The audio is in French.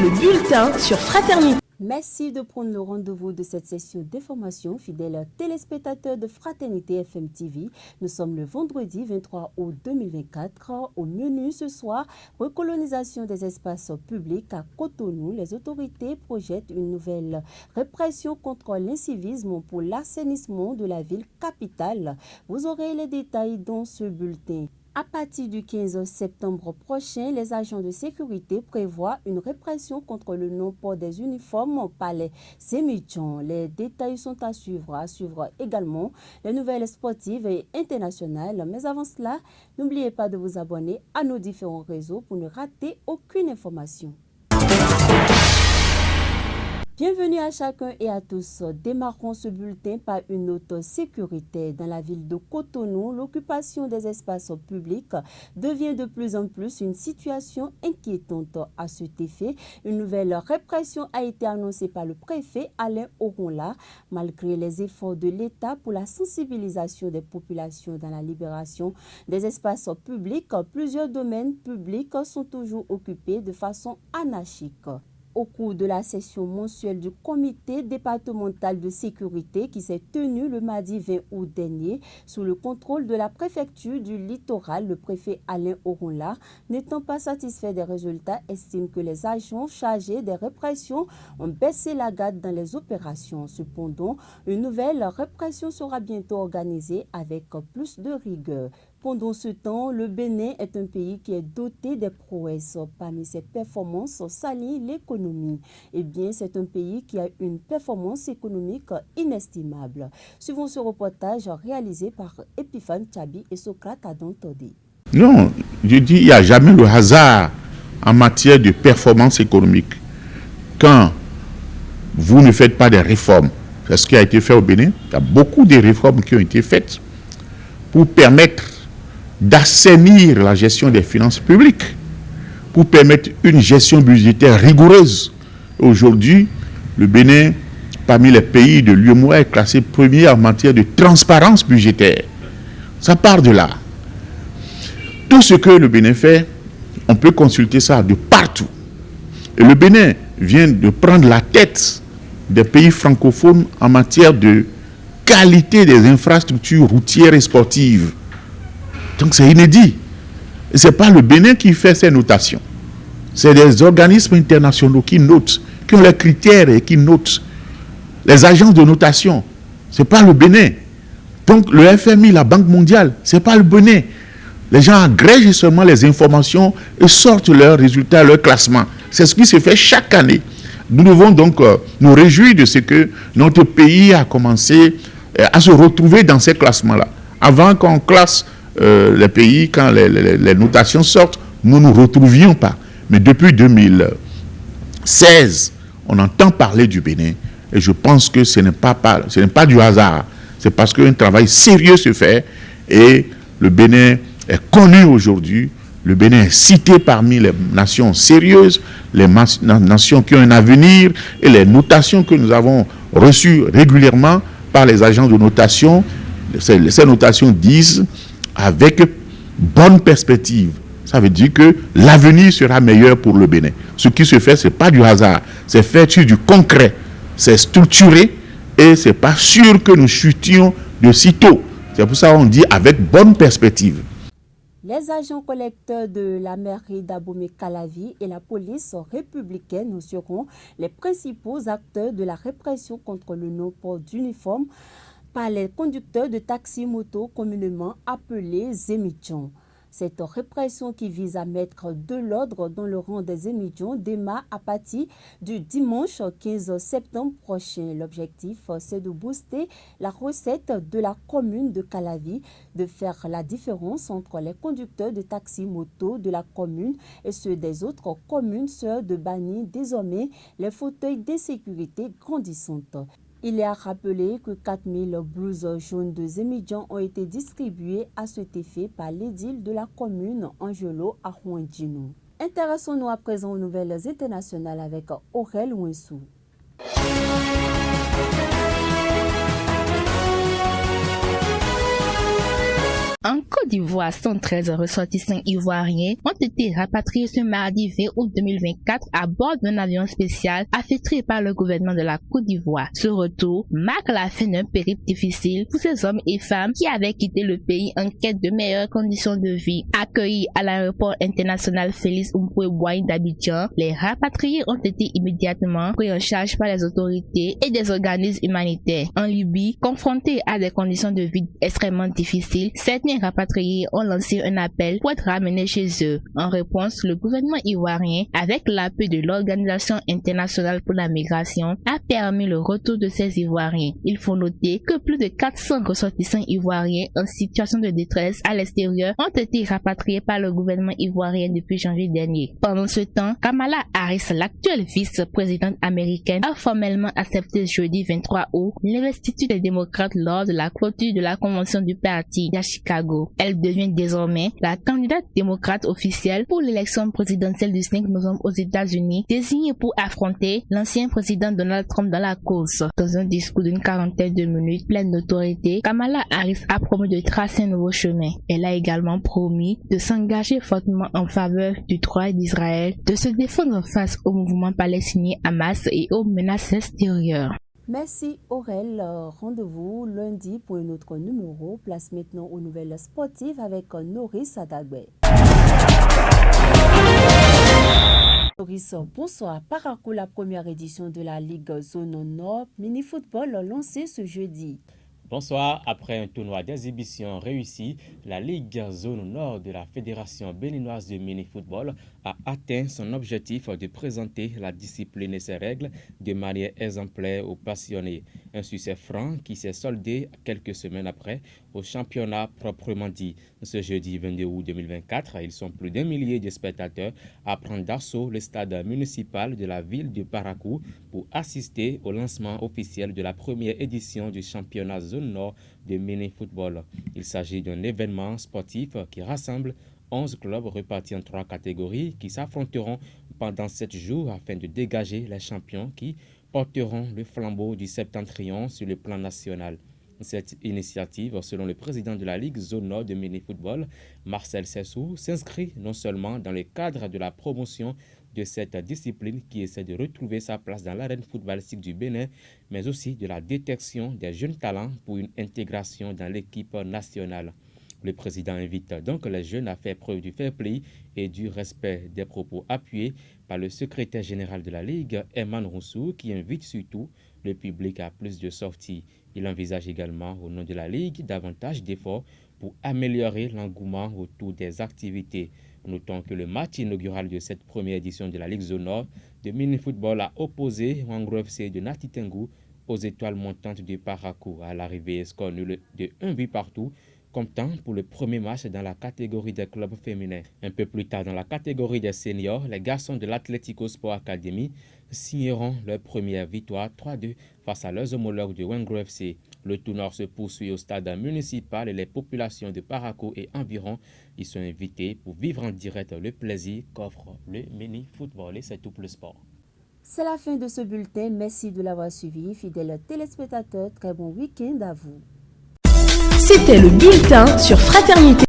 le bulletin sur Fraternité. Merci de prendre le rendez-vous de cette session d'information, fidèles téléspectateurs de Fraternité FM TV. Nous sommes le vendredi 23 août 2024. Au menu ce soir, recolonisation des espaces publics à Cotonou. Les autorités projettent une nouvelle répression contre l'incivisme pour l'assainissement de la ville capitale. Vous aurez les détails dans ce bulletin. À partir du 15 septembre prochain, les agents de sécurité prévoient une répression contre le non-port des uniformes par les étudiants. Les détails sont à suivre. À suivre également les nouvelles sportives et internationales. Mais avant cela, n'oubliez pas de vous abonner à nos différents réseaux pour ne rater aucune information. Bienvenue à chacun et à tous. Démarrons ce bulletin par une note sécurité. Dans la ville de Cotonou, l'occupation des espaces publics devient de plus en plus une situation inquiétante. À cet effet, une nouvelle répression a été annoncée par le préfet Alain Oronla. Malgré les efforts de l'État pour la sensibilisation des populations dans la libération des espaces publics, plusieurs domaines publics sont toujours occupés de façon anarchique. Au cours de la session mensuelle du comité départemental de sécurité qui s'est tenue le mardi 20 août dernier, sous le contrôle de la préfecture du littoral, le préfet Alain Oronla, n'étant pas satisfait des résultats, estime que les agents chargés des répressions ont baissé la garde dans les opérations. Cependant, une nouvelle répression sera bientôt organisée avec plus de rigueur. Pendant ce temps, le Bénin est un pays qui est doté des prouesses. Parmi ses performances s'allie l'économie. Eh bien, c'est un pays qui a une performance économique inestimable. Suivons ce reportage réalisé par Epiphane Tchabi et Socrate Adam Todé. Non, je dis il n'y a jamais le hasard en matière de performance économique. Quand vous ne faites pas des réformes, c'est ce qui a été fait au Bénin, il y a beaucoup de réformes qui ont été faites pour permettre d'assainir la gestion des finances publiques, pour permettre une gestion budgétaire rigoureuse. Aujourd'hui, le Bénin, parmi les pays de l'UEMOA, est classé premier en matière de transparence budgétaire. Ça part de là. Tout ce que le Bénin fait, on peut consulter ça de partout. Et le Bénin vient de prendre la tête des pays francophones en matière de qualité des infrastructures routières et sportives. Donc c'est inédit. Ce n'est pas le Bénin qui fait ces notations. C'est des organismes internationaux qui notent, qui ont les critères et qui notent. Les agences de notation, ce n'est pas le Bénin. Donc le FMI, la Banque mondiale, ce n'est pas le Bénin. Les gens agrègent seulement les informations et sortent leurs résultats, leurs classements. C'est ce qui se fait chaque année. Nous devons donc nous réjouir de ce que notre pays a commencé à se retrouver dans ces classements-là. Avant qu'on classe les pays, quand les notations sortent, nous ne nous retrouvions pas. Mais depuis 2016, on entend parler du Bénin. Et je pense que ce n'est pas du hasard. C'est parce qu'un travail sérieux se fait. Et le Bénin est connu aujourd'hui. Le Bénin est cité parmi les nations sérieuses, les nations qui ont un avenir. Et les notations que nous avons reçues régulièrement par les agents de notation, ces notations disent avec bonne perspective. Ça veut dire que l'avenir sera meilleur pour le Bénin. Ce qui se fait, ce n'est pas du hasard. C'est fait sur du concret. C'est structuré et ce n'est pas sûr que nous chutions de sitôt. C'est pour ça qu'on dit avec bonne perspective. Les agents collecteurs de la mairie d'Abomey-Calavi et la police républicaine seront les principaux acteurs de la répression contre le non-port d'uniforme par les conducteurs de taxi-moto communément appelés émigrants. Cette répression qui vise à mettre de l'ordre dans le rang des émigrants démarre à partir du dimanche 15 septembre prochain. L'objectif, c'est de booster la recette de la commune de Calavi, de faire la différence entre les conducteurs de taxi-moto de la commune et ceux des autres communes sœurs de bannir désormais les fauteuils d'insécurité grandissantes. Il est à rappeler que 4000 blouses jaunes de émigrants ont été distribuées à cet effet par l'édile de la commune Angelo Arwandino. Intéressons-nous à présent aux nouvelles internationales avec Aurel Ouensou. En Côte d'Ivoire, 113 ressortissants ivoiriens ont été rapatriés ce mardi 20 août 2024 à bord d'un avion spécial affecté par le gouvernement de la Côte d'Ivoire. Ce retour marque la fin d'un périple difficile pour ces hommes et femmes qui avaient quitté le pays en quête de meilleures conditions de vie. Accueillis à l'aéroport international Félix Houphouët-Boigny d'Abidjan, les rapatriés ont été immédiatement pris en charge par les autorités et des organismes humanitaires. En Libye, confrontés à des conditions de vie extrêmement difficiles, certains rapatriés ont lancé un appel pour être ramenés chez eux. En réponse, le gouvernement ivoirien, avec l'appui de l'Organisation internationale pour la migration, a permis le retour de ces Ivoiriens. Il faut noter que plus de 400 ressortissants ivoiriens en situation de détresse à l'extérieur ont été rapatriés par le gouvernement ivoirien depuis janvier dernier. Pendant ce temps, Kamala Harris, l'actuelle vice-présidente américaine, a formellement accepté jeudi 23 août l'investiture des démocrates lors de la clôture de la convention du parti à Chicago. Elle devient désormais la candidate démocrate officielle pour l'élection présidentielle du 5 novembre aux États-Unis, désignée pour affronter l'ancien président Donald Trump dans la course. Dans un discours d'une quarantaine de minutes plein d'autorité, Kamala Harris a promis de tracer un nouveau chemin. Elle a également promis de s'engager fortement en faveur du droit d'Israël de se défendre face au mouvement palestinien Hamas et aux menaces extérieures. Merci Aurel. Rendez-vous lundi pour un autre numéro. Place maintenant aux nouvelles sportives avec Noris Adagbe. Noris, bonsoir. Parakou, la première édition de la Ligue Zone Nord mini-football lancée ce jeudi. Bonsoir. Après un tournoi d'exhibition réussi, la Ligue Zone Nord de la Fédération béninoise de mini-football a atteint son objectif de présenter la discipline et ses règles de manière exemplaire aux passionnés. Un succès franc qui s'est soldé quelques semaines après au championnat proprement dit. Ce jeudi 22 août 2024, ils sont plus d'1 millier de spectateurs à prendre d'assaut le stade municipal de la ville de Parakou pour assister au lancement officiel de la première édition du championnat Zone Nord de mini-football. Il s'agit d'un événement sportif qui rassemble 11 clubs répartis en 3 catégories qui s'affronteront pendant 7 jours afin de dégager les champions qui porteront le flambeau du septentrion sur le plan national. Cette initiative, selon le président de la Ligue Zone Nord de mini-football, Marcel Sessou, s'inscrit non seulement dans le cadre de la promotion de cette discipline qui essaie de retrouver sa place dans l'arène footballistique du Bénin, mais aussi de la détection des jeunes talents pour une intégration dans l'équipe nationale. Le président invite donc les jeunes à faire preuve du fair play et du respect des propos appuyés par le secrétaire général de la Ligue, Herman Roussou, qui invite surtout le public à plus de sorties. Il envisage également, au nom de la Ligue, davantage d'efforts pour améliorer l'engouement autour des activités. Notons que le match inaugural de cette première édition de la Ligue Zone Nord de mini-football a opposé Wangro FC de Nati Tengu aux étoiles montantes de Parakou. À l'arrivée, score nul de 1 but partout, comptant pour le premier match dans la catégorie des clubs féminins. Un peu plus tard, dans la catégorie des seniors, les garçons de l'Atlético Sport Academy signeront leur première victoire 3-2 face à leurs homologues de Wangro FC. Le tournoi se poursuit au stade municipal et les populations de Parakou et environ y sont invitées pour vivre en direct le plaisir qu'offre le mini-football. Et c'est tout pour le sport. C'est la fin de ce bulletin. Merci de l'avoir suivi. Fidèles téléspectateurs, très bon week-end à vous. C'était le bulletin sur Fraternité.